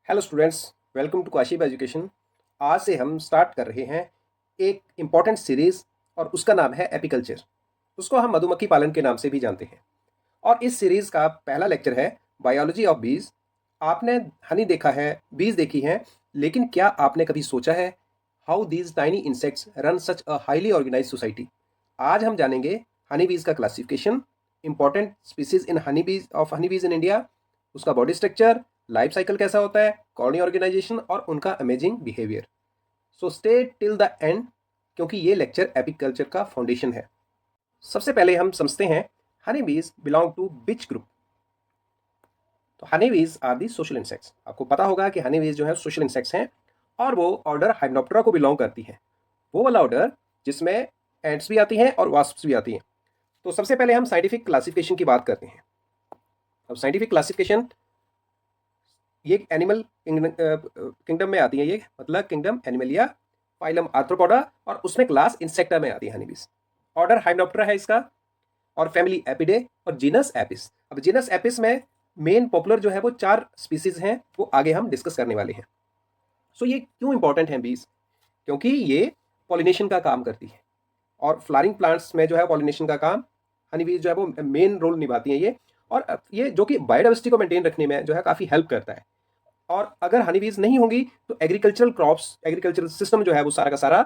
Hello students, welcome to Kaship education. आज से हम स्टार्ट कर रहे हैं एक इम्पॉर्टेंट सीरीज और उसका नाम है एपीकल्चर। उसको हम मधुमक्खी पालन के नाम से भी जानते हैं। और इस सीरीज का पहला लेक्चर है बायोलॉजी ऑफ बीज। आपने हनी देखा है, बीज देखी हैं, लेकिन क्या आपने कभी सोचा है how these tiny insects run such a highly organise society. आज हम जानेंगे हनी बीज का classification, important species in honey bees of honey bees in India, उसका बॉडी स्ट्रक्चर, लाइफ साइकिल कैसा होता है, कॉलोनी ऑर्गेनाइजेशन और उनका amazing behaviour. So stay till the end, क्योंकि ये लेक्चर एपिकल्चर का फाउंडेशन है। सबसे पहले हम समझते हैं हनी बीज बिलोंग टू विच ग्रुप। तो Honey bees are the social insects. आपको पता होगा कि हनी बीज जो है सोशल इंसेक्ट्स हैं और वो ऑर्डर हाइमेनोप्टेरा को बिलोंग करती हैं। वो वाला ऑर्डर जिसमें एंट्स भी आती हैं और वास्प्स भी आती हैं। तो सबसे पहले हम साइंटिफिक क्लासिफिकेशन की बात करते हैं। अब साइंटिफिक क्लासिफिकेशन ये एनिमल किंगडम में आती है, ये मतलब किंगडम एनिमलिया, फाइलम आर्थ्रोपोडा और उसमें क्लास इंसेक्टा में आती है हनीबीज। ऑर्डर हाइमेनोप्टेरा है इसका, और फैमिली एपिडे और जीनस एपिस। अब जीनस एपिस में मेन पॉपुलर जो है वो 4 स्पीसीज हैं, वो आगे हम डिस्कस करने वाले हैं। सो ये क्यों इंपॉर्टेंट है बीज? क्योंकि ये पॉलिनेशन का काम करती है और फ्लावरिंग प्लांट्स में जो है पॉलिनेशन का काम हनी बीज जो है वो मेन रोल निभाती हैं ये। और ये जो कि बायोडाइवर्सिटी को मेंटेन रखने में जो है काफ़ी हेल्प करता है। और अगर हनी बीज नहीं होंगी तो एग्रीकल्चरल क्रॉप्स, एग्रीकल्चरल सिस्टम जो है वो सारा का सारा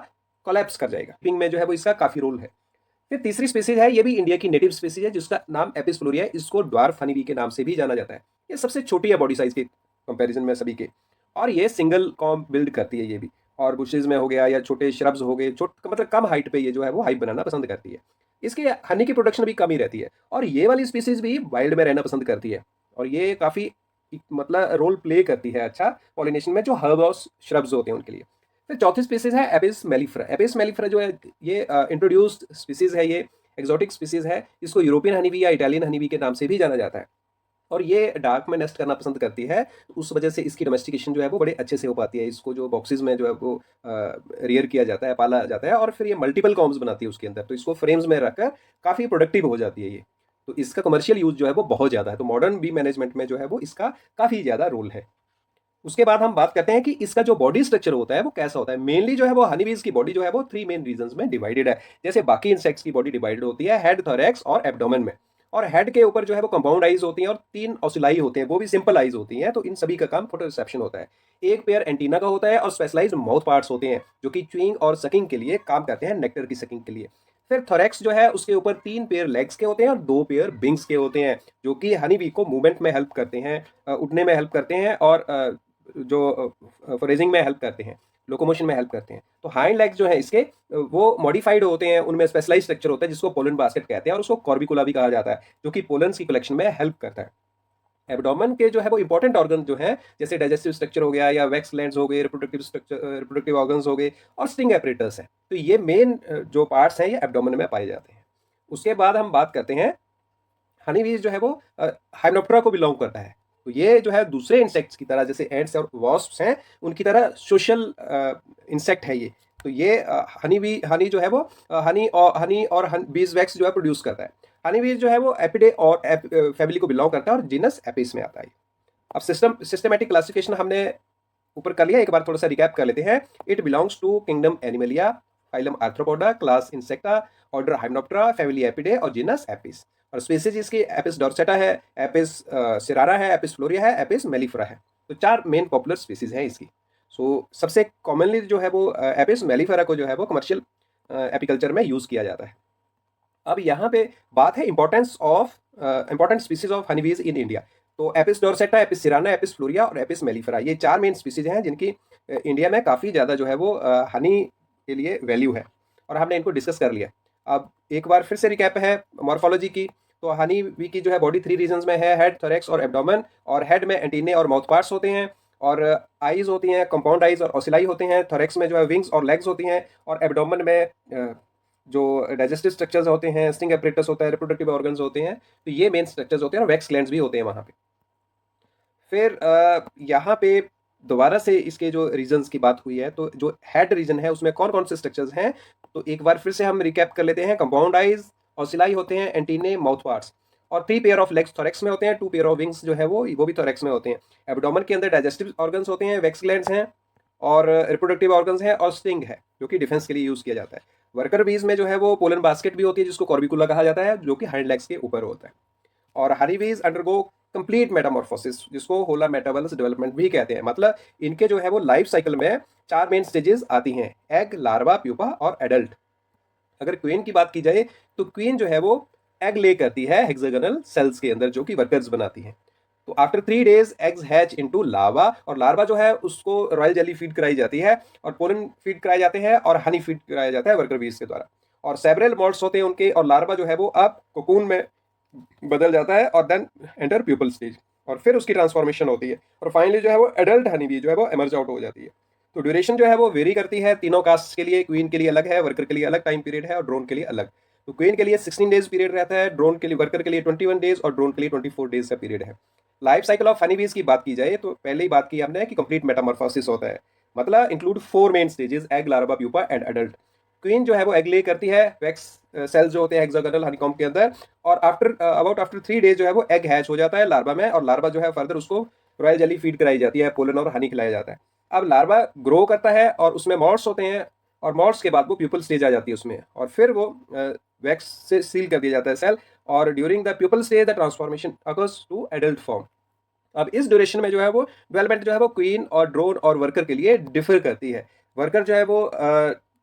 कोलैप्स कर जाएगा। पिंग में जो है वो इसका काफ़ी रोल है। फिर तीसरी स्पीसीज है, ये भी इंडिया की नेटिव स्पीसीज है, जिसका नाम एपिस फ्लोरिया है। इसको ड्वार्फ हनी बी के नाम से भी जाना जाता है। ये सबसे छोटी है बॉडी साइज के कंपैरिजन में सभी के, और ये सिंगल कॉम्ब बिल्ड करती है ये भी। और बुशेज में हो गया या छोटे श्रब्स हो गए, मतलब कम हाइट पे ये जो है वो हाइट बनाना पसंद करती है। इसके हनी की प्रोडक्शन भी कम ही रहती है। और ये वाली स्पीसीज भी वाइल्ड में रहना पसंद करती है, और ये काफ़ी मतलब रोल प्ले करती है अच्छा पॉलिनेशन में, जो हर्ब और श्रब्स होते हैं उनके लिए। फिर चौथी स्पीसीज है एपिस मेलिफेरा। एपिस मेलिफेरा जो है ये इंट्रोड्यूस्ड स्पीसीज है, ये एक्सोटिक स्पीसीज है। इसको यूरोपियन हनी बी या इटालियन हनी बी के नाम से भी जाना जाता है। और ये डार्क में नेस्ट करना पसंद करती है, तो उस वजह से इसकी डोमेस्टिकेशन जो है वो बड़े अच्छे से हो पाती है। इसको जो बॉक्सेस में जो है वो रियर किया जाता है, पाला जाता है, और फिर ये मल्टीपल कॉम्स बनाती है उसके अंदर, तो इसको फ्रेम्स में रखकर काफ़ी प्रोडक्टिव हो जाती है ये। तो इसका कमर्शियल यूज जो है वो बहुत ज़्यादा है। तो मॉडर्न बी मैनेजमेंट में जो है वो इसका काफ़ी ज़्यादा रोल है। उसके बाद हम बात करते हैं कि इसका जो बॉडी स्ट्रक्चर होता है वो कैसा होता है। मेनली जो है वो हनी बीज की बॉडी जो है वो 3 मेन रीजंस में डिवाइडेड है। जैसे बाकी इंसेक्ट्स की बॉडी डिवाइडेड होती है हेड, थोरैक्स और एब्डोमेन में। और हेड के ऊपर जो है वो कंपाउंड आईज होती हैं और 3 ऑसिलाई होते हैं, वो भी सिंपल आईज होती हैं। तो इन सभी का काम फोटो रिसेप्शन होता है। एक पेयर एंटीना का होता है और स्पेशलाइज्ड माउथ पार्ट्स होते हैं जो कि च्यूइंग और सकिंग के लिए काम करते हैं, नेक्टर की सकिंग के लिए। फिर थोरैक्स जो है उसके ऊपर 3 पेयर लेग्स के होते हैं और 2 पेयर विंग्स के होते हैं, जो कि हनी बी को मूवमेंट में हेल्प करते हैं, उड़ने में हेल्प करते हैं, और जो फोरेजिंग में हेल्प करते हैं, लोकोमोशन में हेल्प करते हैं। तो हाइंड लेग्स जो है इसके वो मॉडिफाइड होते हैं, उनमें स्पेशलाइज स्ट्रक्चर होता है जिसको पोलन बास्केट कहते हैं, और उसको कॉर्बिकुला भी कहा जाता है, जो कि पोलन्स की कलेक्शन में हेल्प करता है। एब्डोमेन के जो है वो इंपॉर्टेंट ऑर्गन जो है, जैसे डाइजेस्टिव स्ट्रक्चर हो गया या वैक्स ग्लैंड्स हो गए, रिप्रोडक्टिव स्ट्रक्चर, रिप्रोडक्टिव ऑर्गन्स हो गए, और स्टिंग एपरेटस है। तो ये मेन जो पार्ट्स हैं ये एब्डोमेन में पाए जाते हैं। उसके बाद हम बात करते हैं हनी बीज जो है वो हाइमेनोप्टेरा को बिलोंग करता है। तो ये जो है दूसरे इंसेक्ट्स की तरह, जैसे एंट्स और वॉस्प्स हैं उनकी तरह सोशल इंसेक्ट है ये। तो ये हनी जो है वो हनी और बीज वैक्स जो है प्रोड्यूस करता है। हनी बीज जो है वो एपिडे और फैमिली को बिलोंग करता है और जीनस एपिस में आता है। अब सिस्टमेटिक क्लासिफिकेशन हमने ऊपर कर लिया, एक बार थोड़ा सा रिकैप कर लेते हैं। It belongs to kingdom Animalia, phylum Arthropoda, class Insecta, order Hymenoptera, family Apidae और जीनस एपिस। और स्पीसीज इसकी एपिस डॉर्सेटा है, एपिस सिरारा है, एपिस फ्लोरिया है, एपिस मेलिफेरा है। तो 4 मेन पॉपुलर स्पीसीज हैं इसकी। सो सबसे कॉमनली जो है वो एपिस मेलिफेरा को जो है वो कमर्शियल एपिकल्चर में यूज़ किया जाता है। अब यहाँ पे बात है important species of honeybees in India. तो Apis dorsata, Apis cerana, Apis फ्लोरिया और एपिस मेलिफेरा, ये 4 मेन स्पीसीज हैं जिनकी इंडिया में काफ़ी ज़्यादा जो है वो हनी के लिए वैल्यू है, और हमने इनको डिस्कस कर लिया। अब एक बार फिर से रिकैप है मॉर्फोलॉजी की। तो हनी बी की जो है बॉडी 3 रीजन्स में है, हेड, थोरैक्स और एब्डोमेन। और हेड में एंटीने और माउथ पार्ट्स होते हैं, और आईज होती हैं, कंपाउंड आईज और ऑसिलाई होते हैं। थोरैक्स में जो है विंग्स और लेग्स होती हैं, और एब्डोमेन में जो डाइजेस्टिव स्ट्रक्चर्स होते हैं, स्टिंग एपरेटस होता है, रिप्रोडक्टिव ऑर्गन्स होते हैं। तो ये मेन स्ट्रक्चर्स होते हैं, और वैक्स ग्लैंड्स भी होते हैं वहाँ पे। फिर यहाँ पे दोबारा से इसके जो रीजन्स की बात हुई है, तो जो हेड रीजन है उसमें कौन कौन से स्ट्रक्चर्स हैं, तो एक बार फिर से हम रिकैप कर लेते हैं। कंपाउंड आइज, ऑसिलाई होते हैं, एंटीने, माउथ पार्ट्स। और 3 पेयर ऑफ लेग्स थोरेक्स में होते हैं, 2 पेयर ऑफ विंग्स जो है वो भी थोरेक्स में होते हैं। एब्डोमेन के अंदर डाइजेस्टिव ऑर्गन्स होते हैं, वेक्स ग्लैंड्स हैं और रिप्रोडक्टिव ऑर्गन्स हैं और स्टिंग है जो कि डिफेंस के लिए यूज़ किया जाता है। वर्कर बीज में जो है वो पोलन बास्केट भी होती है जिसको कॉर्बिकुला कहा जाता है, जो कि हाइंड लेग्स के ऊपर होता है। और हनी बीज अंडरगो कंप्लीट मेटामॉर्फोसिस, जिसको होला मेटाबोलस डेवलपमेंट भी कहते हैं। मतलब इनके जो है वो लाइफ साइकिल में 4 मेन स्टेजेस आती हैं: एग, लार्वा, प्यूपा और एडल्ट। अगर क्वीन की बात की जाए तो क्वीन जो है वो एग ले करती है हेक्सागोनल सेल्स के अंदर, जो कि वर्कर्स बनाती हैं। तो after 3 days eggs hatch into larva, और लार्वा जो है उसको रॉयल जेली फीड कराई जाती है और पोलन फीड कराए जाते हैं और हनी फीड कराया जाता है वर्कर बीज के द्वारा। और सेवरल मोल्ड्स होते हैं उनके, और लार्वा जो है वो अब कोकून में बदल जाता है और देन एंटर प्यूपल स्टेज, और फिर उसकी ट्रांसफॉर्मेशन होती है और फाइनली जो है वो एडल्ट हनी बी जो है वो एमर्ज आउट हो जाती है। तो ड्यूरेशन जो है वो वेरी करती है तीनों कास्ट के लिए। क्वीन के लिए अलग है, वर्कर के लिए अलग टाइम पीरियड है और ड्रोन के लिए अलग। तो क्वीन के लिए 16 डेज पीरियड रहता है, ड्रोन के लिए वर्कर के लिए 21 डेज और ड्रोन के लिए 24 डेज का पीरियड है। लाइफ साइकिल ऑफ हनी बीज की बात की जाए तो पहले ही बात की हमने कि कंप्लीट मेटामॉर्फोसिस होता है, मतलब include 4 main stages: egg, larva, pupa and adult. Queen जो है वो एग ले करती है वैक्स सेल्स जो होते हैं हेक्सागोनल हनीकॉम्ब के अंदर, और आफ्टर 3 डेज जो है वो एग हैच हो जाता है लार्वा में, और लार्वा जो है फर्दर उसको रॉयल जेली फीड कराई जाती है, पोलन और हनी खिलाया जाता है। अब लार्वा ग्रो करता है और उसमें मॉड्स होते हैं, और मॉड्स के बाद वो प्यूपल स्टेज आ जाती है उसमें, और फिर वो वैक्स से सील कर दिया जाता है सेल, और during the pupal stage the transformation occurs to adult form. अब इस ड्यूरेशन में जो है वो डेवलपमेंट जो है वो क्वीन और ड्रोन और वर्कर के लिए डिफर करती है। वर्कर जो है वो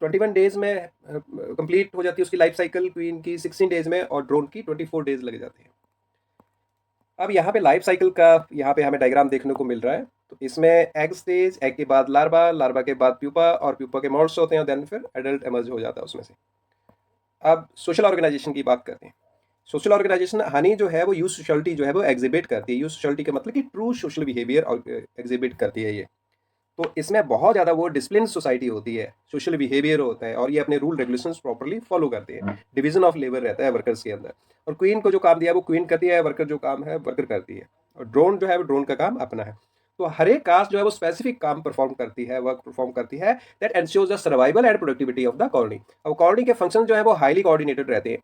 21 डेज में कंप्लीट हो जाती है उसकी लाइफ साइकिल, क्वीन की 16 डेज में और ड्रोन की 24 डेज लग जाते हैं। अब यहाँ पे लाइफ साइकिल का यहाँ पे हमें डायग्राम देखने को मिल रहा है। तो इसमें एग स्टेज, एग के बाद लार्वा, लार्वा के बाद प्यूपा और प्यूपा के मॉड्स होते हैं, देन फिर एडल्ट एमर्ज हो जाता है उसमें से। अब सोशल ऑर्गेनाइजेशन की बात करते हैं। सोशल ऑर्गेनाइजेशन हनी जो है वो यूज सोशलिटी जो है वो एग्जिबिट करती है। यूज सोशलिटी का मतलब कि ट्रू सोशल बिहेवियर एग्जिबिट करती है ये। तो इसमें बहुत ज़्यादा वो डिसिप्लिन सोसाइटी होती है, सोशल बिहेवियर होता है, और ये अपने रूल रेगुलेशंस प्रॉपर्ली फॉलो करते हैं। डिवीजन ऑफ लेबर रहता है वर्कर्स के अंदर, और क्वीन को जो काम दिया है वो क्वीन करती है, वर्कर जो काम है वर्कर करती है, और ड्रोन जो है वो ड्रोन का काम अपना है। तो हर एक कास्ट जो है वो स्पेसिफिक काम परफॉर्म करती है, वर्क परफॉर्म करती है, that ensures the survival and productivity of the colony. अब कॉलोनी के फंक्शन जो है वो हाईली कोऑर्डिनेटेड रहते हैं,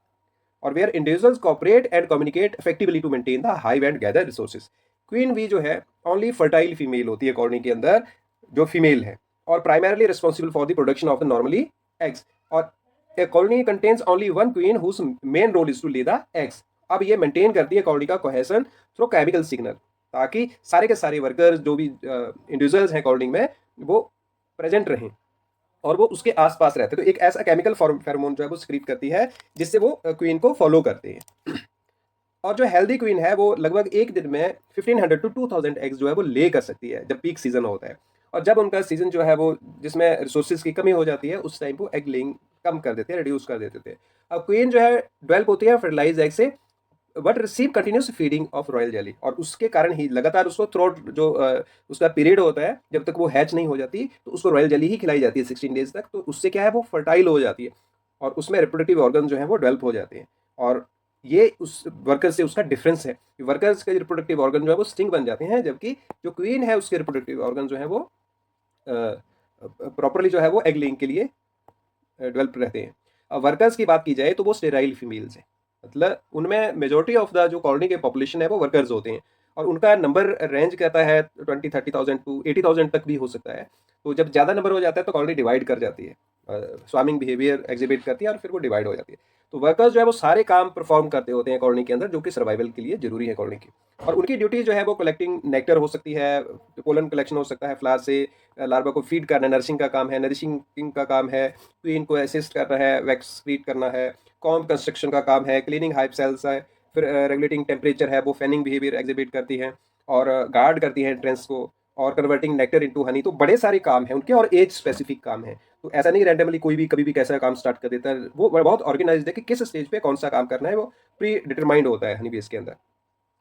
और where individuals cooperate and communicate effectively to maintain the hive and gather resources. Queen भी जो है ओनली फर्टाइल फीमेल होती है कॉलोनी के अंदर, जो फीमेल है, और primarily responsible for the production of the normally eggs. और a colony contains only one queen whose main role is to lay the eggs. अब ये मेंटेन करती है कॉलोनी का कोहेसन थ्रू केमिकल सिग्नल, ताकि सारे के सारे वर्कर्स जो भी इंडिविजुअल्स हैं कॉलोनी में वो प्रेजेंट रहें और वो उसके आसपास रहते हैं। तो एक ऐसा केमिकल फेरोमोन जो है वो सिक्रीट करती है जिससे वो क्वीन को फॉलो करते हैं। और जो हेल्दी क्वीन है वो लगभग एक दिन में 1500 टू 2000 एग्स जो है वो ले कर सकती है जब पीक सीजन होता है। और जब उनका सीजन जो है वो जिसमें रिसोर्सेज की कमी हो जाती है उस टाइम वो एग लेइंग कम कर देते हैं, रिड्यूस कर देते थे। अब क्वीन जो है डेवलप होती है फर्टिलाइज एग से, but receive continuous feeding of royal jelly, और उसके कारण ही लगातार उसको थ्रोट जो उसका पीरियड होता है जब तक वो हैच नहीं हो जाती तो उसको रॉयल जेली ही खिलाई जाती है 16 डेज तक। तो उससे क्या है वो फर्टाइल हो जाती है और उसमें रिप्रोडक्टिव ऑर्गन जो है वो डेवलप हो जाते हैं। और ये उस वर्कर से उसका डिफरेंस है, वर्कर्स के रिप्रोडक्टिव ऑर्गन जो है वो स्टिंग बन जाते हैं, जबकि जो क्वीन है उसके रिप्रोडक्टिव ऑर्गन जो है वो प्रॉपरली जो है वो एग लेइंग के लिए डेवलप रहते हैं। अब वर्कर्स की बात की जाए तो वो स्टेराइल फीमेल्स हैं, मतलब उनमें मेजोरिटी ऑफ द जो कॉलोनी के पॉपुलेशन है वो वर्कर्स होते हैं, और उनका नंबर रेंज कहता है 20-30,000 टू 80,000 तक भी हो सकता है। तो जब ज़्यादा नंबर हो जाता है तो कॉलोनी डिवाइड कर जाती है, स्वामिंग बिहेवियर एग्जिबिट करती है और फिर वो डिवाइड हो जाती है। तो वर्कर्स जो है वो सारे काम परफॉर्म करते होते हैं कॉलोनी के अंदर, जो कि सर्वाइवल के लिए जरूरी है कॉलोनी की। और उनकी ड्यूटी जो है वो कलेक्टिंग नेक्टर हो सकती है, पोलन कलेक्शन हो सकता है फ्लावर से, लार्वा को फीड करना नरिशिंग का काम है, नरिशिंग का काम है, क्वीन को असिस्ट करना है, वैक्स फीड करना है, कॉम्ब कंस्ट्रक्शन का काम है, क्लीनिंग हाइव सेल्स है, फिर रेगुलेटिंग टेम्परेचर है, वो फैनिंग बिहेवियर एग्जिबिट करती हैं और गार्ड करती हैं एंट्रेंस को, और कन्वर्टिंग नेक्टर इनटू हनी। तो बड़े सारे काम हैं उनके और एज स्पेसिफिक काम है। तो ऐसा नहीं रैंडमली कोई भी कभी भी कैसा काम स्टार्ट कर देता है, वो बहुत ऑर्गेनाइज्ड है कि किस स्टेज पे कौन सा काम करना है, वो प्री डिटरमाइंड होता है हनी बेस के अंदर।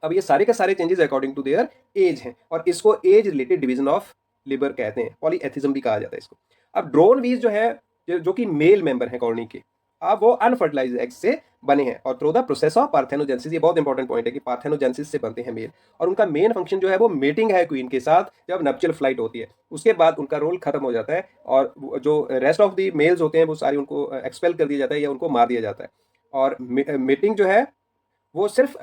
अब ये सारे के सारे changes according to their age हैं, और इसको age related division of labour कहते हैं, पॉलीएथिज्म भी कहा जाता है इसको। अब ड्रोन वीज जो है जो कि मेल मेंबर है कॉलोनी के, अब वो अनफर्टिलाइज्ड एग से बने हैं, और through the process of parthenogenesis, ये बहुत इंपॉर्टेंट पॉइंट है कि पार्थेनोजेनेसिस से बनते हैं मेल, और उनका मेन फंक्शन जो है वो मेटिंग है क्वीन के साथ जब नप्चुअल फ्लाइट होती है, उसके बाद उनका रोल खत्म हो जाता है, और जो रेस्ट ऑफ द मेल्स होते हैं वो सारे उनको एक्सपेल कर दिया जाता है या उनको मार दिया जाता है। और मेटिंग जो है वो सिर्फ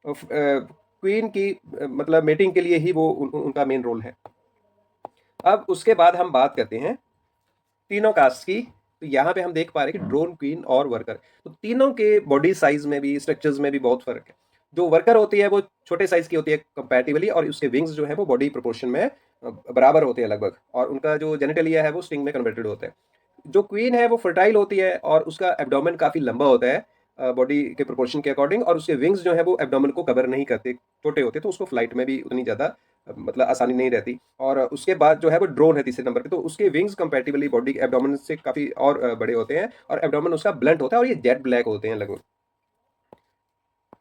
क्वीन की मतलब मेटिंग के लिए ही वो उनका मेन रोल है। अब उसके बाद हम बात करते हैं तीनों कास्ट की। तो यहाँ पे हम देख पा रहे हैं कि ड्रोन, क्वीन और वर्कर, तो तीनों के बॉडी साइज में भी, स्ट्रक्चर्स में भी बहुत फर्क है। जो वर्कर होती है वो छोटे साइज की होती है कंपैरेटिवली, और उसके विंग्स जो है वो बॉडी प्रोपोर्शन में बराबर होते हैं लगभग, और उनका जो जेनिटलिया है वो स्टिंग में कन्वर्टेड होता है। जो क्वीन है वो फर्टाइल होती है और उसका एब्डोमेन काफ़ी लंबा होता है बॉडी के प्रोपोर्शन के अकॉर्डिंग, और उसके विंग्स जो है वो एब्डोमेन को कवर नहीं करते, छोटे होते, तो उसको फ्लाइट में भी उतनी ज़्यादा मतलब आसानी नहीं रहती। और उसके बाद जो है वो ड्रोन है तीसरे नंबर पे, तो उसके विंग्स कंपैरेटिवली बॉडी के एब्डोमेन से काफ़ी और बड़े होते हैं, और एब्डोमेन उसका ब्लंट होता है, और ये जेट ब्लैक होते हैं लगभग।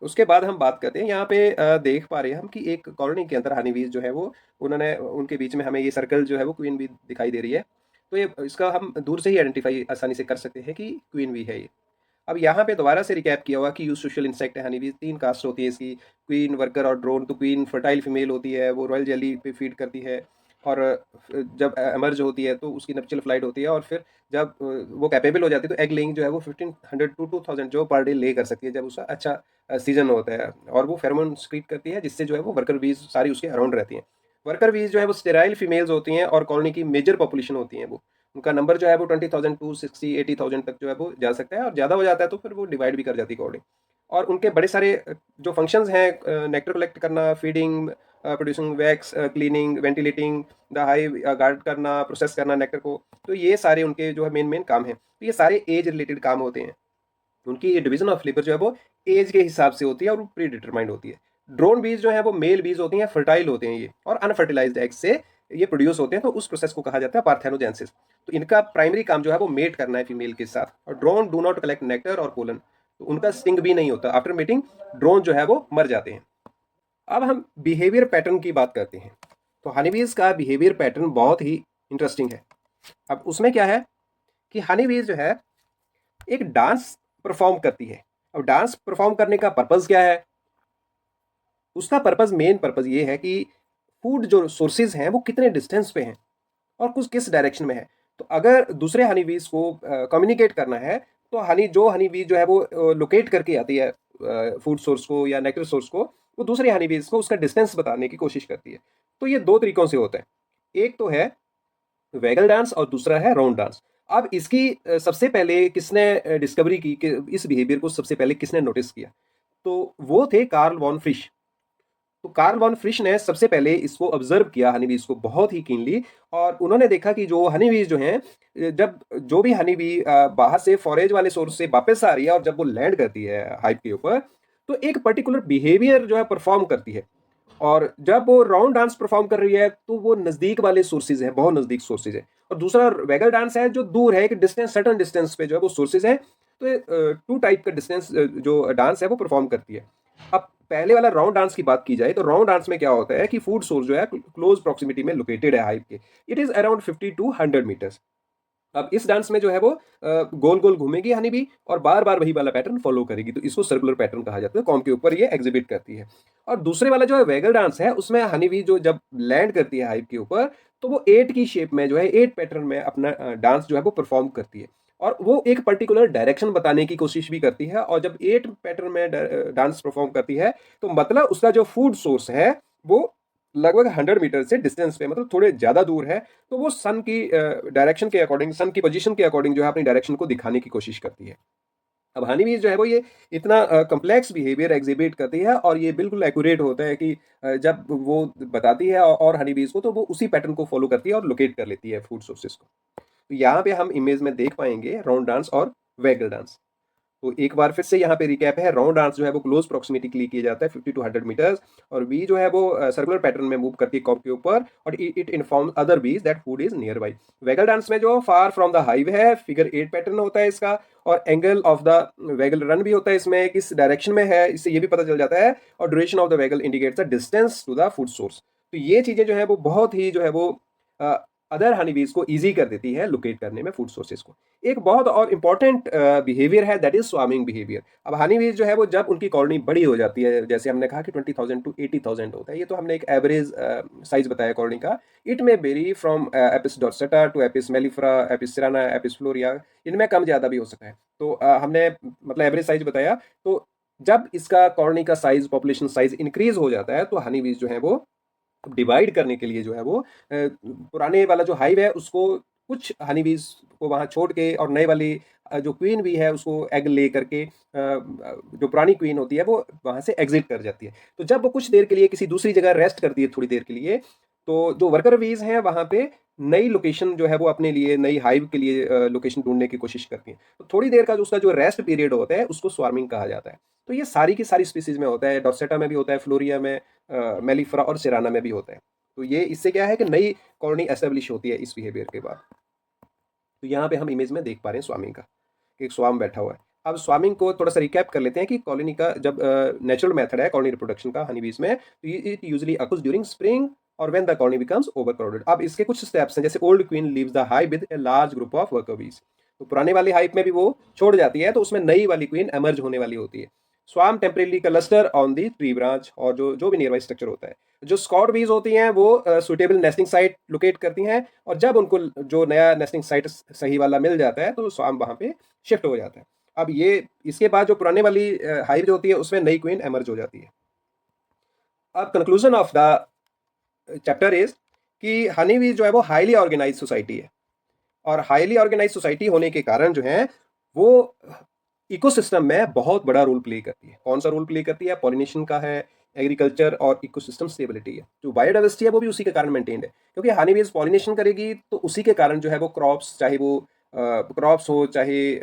उसके बाद हम बात करते हैं यहाँ पे देख पा रहे हैं हम कि एक कॉलोनी के अंदर हनी बीज जो है वो, उन्होंने उनके बीच में हमें ये सर्कल जो है वो क्वीन बी दिखाई दे रही है। तो ये इसका हम दूर से ही आइडेंटिफाई आसानी से कर सकते हैं कि क्वीन बी है ये। अब यहाँ पे दोबारा से रिकैप किया हुआ कि यूज सोशल इंसेक्ट है हनी बी, तीन कास्ट होती है इसकी, क्वीन, वर्कर और ड्रोन। तो क्वीन फर्टाइल फीमेल होती है, वो रॉयल जेली पे फीड करती है, और जब एमर्ज होती है तो उसकी नपचल फ्लाइट होती है, और फिर जब वो कैपेबल हो जाती है तो एग लेइंग जो है वो 1500 टू 2000 जो पर डे ले कर सकती है, जब उसका अच्छा सीजन होता है। और वो फेरोमोन स्क्रीट करती है, जिससे जो है वो वर्कर बीज सारी उसके अराउंड रहती हैं। वर्कर बीज जो है वो स्टेराइल फीमेल्स होती हैं, और कॉलोनी की मेजर पॉपुलेशन होती हैं वो। उनका नंबर जो है वो 20,000 टू 60-80,000 तक जो है वो जा सकता है, और ज़्यादा हो जाता है तो फिर वो डिवाइड भी कर जाती है कॉलोनी। और उनके बड़े सारे जो फंक्शंस हैं, नेक्टर कलेक्ट करना, feeding, producing wax, cleaning, ventilating the hive, guard करना, प्रोसेस करना नेक्टर को, तो ये सारे उनके जो है मेन मेन काम हैं। तो ये सारे एज रिलेटेड काम होते हैं। उनकी ये डिवीजन ऑफ लेबर जो है वो एज के हिसाब से होती है, और वो प्री डिटरमाइंड होती है। ड्रोन बीज जो है वो मेल बीज होती हैं, फर्टाइल होते हैं ये, और अनफर्टिलाइज्ड एग से ये प्रोड्यूस होते हैं, तो उस प्रोसेस को कहा जाता है पार्थेनोजेंसिस। तो इनका प्राइमरी काम जो है वो मेट करना है फीमेल के साथ। और drone do not collect nectar और पोलन, तो उनका स्टिंग भी नहीं होता। आफ्टर मीटिंग ड्रोन जो है वो मर जाते हैं। अब हम बिहेवियर पैटर्न की बात करते हैं। तो हनीबीज का बिहेवियर पैटर्न बहुत ही इंटरेस्टिंग है। अब उसमें क्या है कि हनीबीज जो है एक डांस परफॉर्म करती है। अब डांस परफॉर्म करने का पर्पज़ क्या है? उसका पर्पज़, मेन पर्पज़ ये है कि फूड जो सोर्सेज़ हैं वो कितने डिस्टेंस पे हैं, और कुछ किस डायरेक्शन में है। तो अगर दूसरे हनी बीज को कम्युनिकेट करना है, तो हनी बीज जो है वो लोकेट करके आती है फूड सोर्स को या नेक्टर सोर्स को, वो दूसरे हनी बीज को उसका डिस्टेंस बताने की कोशिश करती है। तो ये दो तरीकों से होता है। एक तो है वैगल डांस, और दूसरा है राउंड डांस। अब इसकी सबसे पहले किसने डिस्कवरी की कि इस बिहेवियर को सबसे पहले किसने नोटिस किया? तो वो थे कार्ल वॉन फ्रिश। तो कार्ल वॉन फ्रिश ने सबसे पहले इसको ऑब्जर्व किया, हनी बीज को बहुत ही कीनली। और उन्होंने देखा कि जो हनी बीज जो हैं, जब जो भी हनी बी बाहर से फॉरेज वाले सोर्स से वापस आ रही है, और जब वो लैंड करती है हाइव के ऊपर, तो एक पर्टिकुलर बिहेवियर जो है परफॉर्म करती है। और जब वो राउंड डांस परफॉर्म कर रही है, तो वो नज़दीक वाले सोर्सेज हैं, बहुत नज़दीक सोर्सेज है। और दूसरा वैगल डांस है जो दूर है, एक डिस्टेंस, सर्टन डिस्टेंस पे जो है वो सोर्सेज हैं। तो ये टू टाइप का डिस्टेंस जो डांस है वो परफॉर्म करती है। अब पहले वाला राउंड डांस की बात की जाए, तो राउंड डांस में क्या होता है कि फूड सोर्स जो है क्लोज प्रॉक्सिमिटी में लोकेटेड है हाइव के। It is around 50 to 100 metres. अब इस डांस में जो है वो गोल गोल घूमेगी हनी बी, और बार बार वही वाला पैटर्न फॉलो करेगी, तो इसको सर्कुलर पैटर्न कहा जाता है। कॉम के ऊपर ये एग्जिबिट करती है। और दूसरे वाला जो है वैगल डांस है, उसमें हनी बी जो जब लैंड करती है हाइव के ऊपर, तो वो 8 की शेप में जो है, 8 पैटर्न में अपना डांस जो है वो परफॉर्म करती है। और वो एक पर्टिकुलर डायरेक्शन बताने की कोशिश भी करती है। और जब 8 पैटर्न में डांस परफॉर्म करती है, तो मतलब उसका जो फूड सोर्स है वो लगभग 100 मीटर से डिस्टेंस पे, मतलब थोड़े ज़्यादा दूर है। तो वो सन की डायरेक्शन के अकॉर्डिंग, सन की पोजीशन के अकॉर्डिंग जो है अपनी डायरेक्शन को दिखाने की कोशिश करती है। अब हनी बीज जो है वो ये इतना कॉम्प्लेक्स बिहेवियर एग्जिबिट करती है, और ये बिल्कुल एक्यूरेट होता है कि जब वो बताती है और हनी बीज को, तो वो उसी पैटर्न को फॉलो करती है और लोकेट कर लेती है फूड सोर्सेज को। तो यहाँ पे हम इमेज में देख पाएंगे राउंड डांस और वैगल डांस। तो एक बार फिर से यहाँ पे रिकैप है। राउंड डांस जो है वो क्लोज प्रॉक्सिमिटी के लिए किया जाता है, 50 टू 100 मीटर्स। और बी जो है वो सर्कुलर पैटर्न में मूव करती है कॉप के ऊपर, और इट इन्फॉर्म अदर बीज that food is near by. Vagal dance में जो फार फ्रॉम द हाइव है, फिगर 8 पैटर्न होता है इसका। और angle of the vagal run भी होता है इसमें, किस डायरेक्शन में है इससे ये भी पता चल जाता है। और duration of the waggle indicates the distance to the food source. तो ये चीजें जो है वो बहुत ही जो है वो अदर हनी बीज को ईजी कर देती है लोकेट करने में फूड सोर्सेज को। एक बहुत और इंपॉर्टेंट बिहेवियर है, दैट इज स्वार्मिंग बिहेवियर। अब हनी बीज जो है वो जब उनकी कॉलोनी बड़ी हो जाती है, जैसे हमने कहा कि 20,000 टू 80,000 होता है, ये तो हमने एक एवरेज साइज बताया कॉलोनी का। It may vary from Apis dorsata to Apis mellifera, Apis cerana, Apis florea, इनमें कम ज़्यादा भी हो सकता है। तो हमने मतलब एवरेज साइज बताया। तो जब इसका कॉलोनी का साइज, पॉपुलेशन साइज इंक्रीज हो जाता है, तो हनी बीज जो है वो डिवाइड करने के लिए जो है वो पुराने वाला जो हाइव है उसको, कुछ हनी बीज को वहाँ छोड़ के, और नए वाली जो क्वीन भी है उसको एग ले करके जो पुरानी क्वीन होती है वो वहाँ से एग्जिट कर जाती है। तो जब वो कुछ देर के लिए किसी दूसरी जगह रेस्ट करती है थोड़ी देर के लिए, तो जो वर्कर बीज हैं वहाँ पे नई लोकेशन जो है वो अपने लिए, नई हाइव के लिए लोकेशन ढूंढने की कोशिश करती हैं। तो थोड़ी देर का जो उसका जो रेस्ट पीरियड होता है उसको स्वार्मिंग कहा जाता है। तो ये सारी की सारी स्पीसीज में होता है, डॉर्सेटा में भी होता है, फ्लोरिया में, मेलिफेरा और सिराना में भी होता है। तो ये इससे क्या है कि नई कॉलोनी एस्टेब्लिश होती है इस बिहेवियर के बाद। तो यहाँ पे हम इमेज में देख पा रहे हैं स्वार्मिंग का, कि एक स्वार्म बैठा हुआ है। अब स्वार्मिंग को थोड़ा सा रिकैप कर लेते हैं कि कॉलोनी का जब नेचुरल मेथड है कॉलोनी रिप्रोडक्शन का हनी बीज में, तो it usually occurs during spring और when the colony becomes overcrowded. अब इसके कुछ स्टेप्स हैं, जैसे old queen leaves the hive with a large group of worker bees. तो पुराने वाली हाइव में भी वो छोड़ जाती है, तो उसमें नई वाली क्वीन एमर्ज होने वाली होती है। Swarm temporarily cluster on the tree branch, और जो जो भी नियर बाई स्ट्रक्चर होता है। जो स्कॉट बीज होती हैं वो सुटेबल नेस्टिंग साइट लोकेट करती हैं, और जब उनको जो नया नेस्टिंग साइट सही वाला मिल जाता है तो स्वार्म वहाँ पे शिफ्ट हो जाता है। अब ये इसके बाद जो पुराने वाली हाइव जो होती है उसमें नई क्वीन एमर्ज हो जाती है। अब conclusion of the chapter is कि हनी बीज जो है वो हाईली ऑर्गेनाइज सोसाइटी है, और हाईली ऑर्गेनाइज सोसाइटी होने के कारण जो है वो इकोसिस्टम में बहुत बड़ा रोल प्ले करती है। कौन सा रोल प्ले करती है? पॉलिनेशन का है, एग्रीकल्चर और इकोसिस्टम स्टेबिलिटी है। जो बायोडाइवर्सिटी है वो भी उसी के कारण मेंटेन्ड है, क्योंकि हनी बीज पॉलिनेशन करेगी तो उसी के कारण जो है वो क्रॉप्स, चाहे वो क्रॉप्स हो, चाहे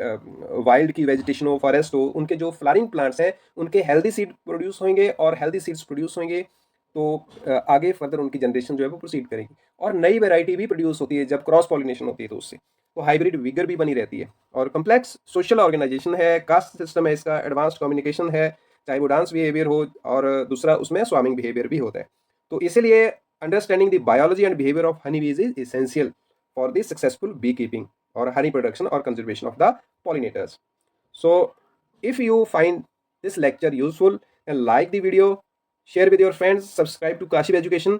वाइल्ड की वेजिटेशन हो, फॉरेस्ट हो, उनके जो फ्लावरिंग प्लांट्स हैं उनके हेल्दी सीड प्रोड्यूस होंगे, और हेल्दी सीड्स प्रोड्यूस होंगे तो आगे फर्दर उनकी जनरेशन जो है वो प्रोसीड करेगी, और नई वेराइटी भी प्रोड्यूस होती है जब क्रॉस पॉलिनेशन होती है, तो उससे तो हाइब्रिड विगर भी बनी रहती है। और कम्प्लेक्स सोशल ऑर्गेनाइजेशन है, कास्ट सिस्टम है इसका, एडवांस्ड कम्युनिकेशन है, चाहे वो डांस बिहेवियर हो, और दूसरा उसमें स्वार्मिंग बिहेवियर भी होता है। तो इसीलिए understanding the biology and behaviour of honey bees is essential for the successful beekeeping और हनी प्रोडक्शन और conservation of the pollinators. So if you find this lecture useful and like the video, share with your friends, subscribe to Kashib Education.